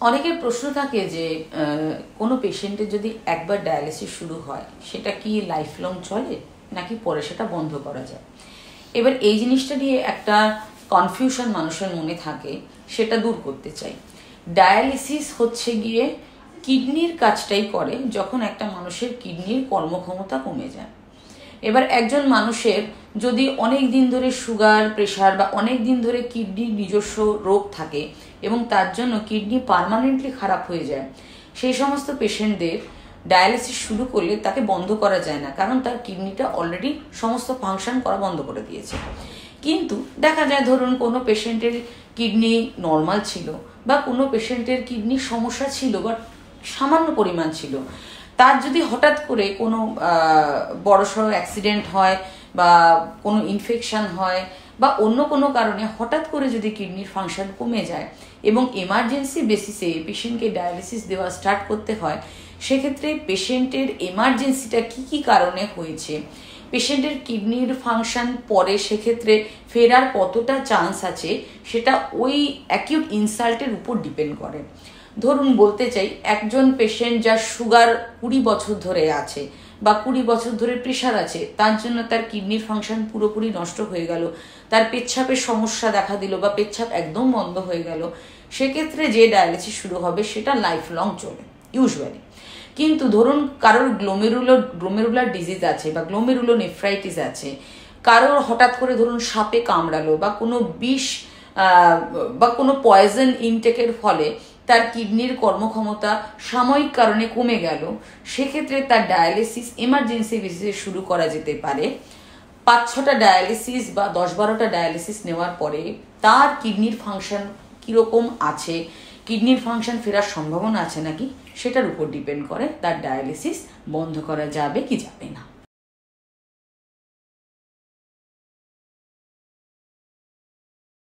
অনেকের প্রশ্ন থাকে যে কোনো পেশেন্টের যদি একবার ডায়ালিসিস শুরু হয় সেটা কি লাইফ লং চলে নাকি পরে সেটা বন্ধ করা যায়। এবার এই জিনিসটা নিয়ে একটা কনফিউশন মানুষের মনে থাকে, সেটা দূর করতে চাই। ডায়ালিসিস হচ্ছে গিয়ে কিডনির কাজটাই করে যখন একটা মানুষের কিডনির কর্মক্ষমতা কমে যায়। এবার একজন মানুষের যদি অনেক দিন ধরে সুগার, প্রেশার বা অনেক দিন ধরে কিডনির নিজস্ব রোগ থাকে এবং তার জন্য কিডনি পার্মানেন্টলি খারাপ হয়ে যায়, সেই সমস্ত পেশেন্টদের ডায়ালিসিস শুরু করলে তাকে বন্ধ করা যায় না, কারণ তার কিডনিটা অলরেডি সমস্ত ফাংশন করা বন্ধ করে দিয়েছে। কিন্তু দেখা যায় ধরুন কোনো পেশেন্টের কিডনি নর্মাল ছিল বা কোনো পেশেন্টের কিডনির সমস্যা ছিল বা সামান্য পরিমাণ ছিল, তার যদি হঠাৎ করে কোনো বড়সড় অ্যাক্সিডেন্ট হয় বা কোনো ইনফেকশন হয় বা অন্য কোনো কারণে হঠাৎ করে যদি কিডনির ফাংশন কমে যায় এবং এমার্জেন্সি বেসিসে পেশেন্টকে ডায়ালিসিস দেওয়া স্টার্ট করতে হয়, সেক্ষেত্রে পেশেন্টের এমার্জেন্সিটা কি কারণে হয়েছে, পেশেন্টের কিডনির ফাংশন পরে সেক্ষেত্রে ফেরার কতটা চান্স আছে, সেটা ওই অ্যাকিউট ইনসাল্টের উপর ডিপেন্ড করে। ধরুন বলতে চাই, একজন পেশেন্ট যার সুগার 20 বছর ধরে আছে বা 20 বছর ধরে প্রেশার আছে, তার জন্য তার কিডনির ফাংশন পুরোপুরি নষ্ট হয়ে গেল, তার পেচ্ছাপের সমস্যা দেখা দিল বা পেচ্ছাপ একদম বন্ধ হয়ে গেল, সেক্ষেত্রে যে ডায়ালিসিস শুরু হবে সেটা লাইফ লং চলে ইউজুয়ালি। কিন্তু ধরুন কারোর গ্লোমেরুলার ডিজিজ আছে বা গ্লোমেরুলোনেফ্রাইটিস আছে, কারোর হঠাৎ করে ধরুন সাপে কামড়ালো বা কোনো বিষ বা কোনো পয়জন ইনটেকের ফলে তার কিডনির কর্মক্ষমতা সাময়িক কারণে কমে গেল, সেক্ষেত্রে তার ডায়ালিসিস এমার্জেন্সি বেসিসে শুরু করা যেতে পারে। 5-6টা ডায়ালিসিস বা 10-12টা ডায়ালিসিস নেওয়ার পরে তার কিডনির ফাংশন কীরকম আছে, কিডনির ফাংশন ফেরার সম্ভাবনা আছে নাকি, সেটার উপর ডিপেন্ড করে তার ডায়ালিসিস বন্ধ করা যাবে কি যাবে না।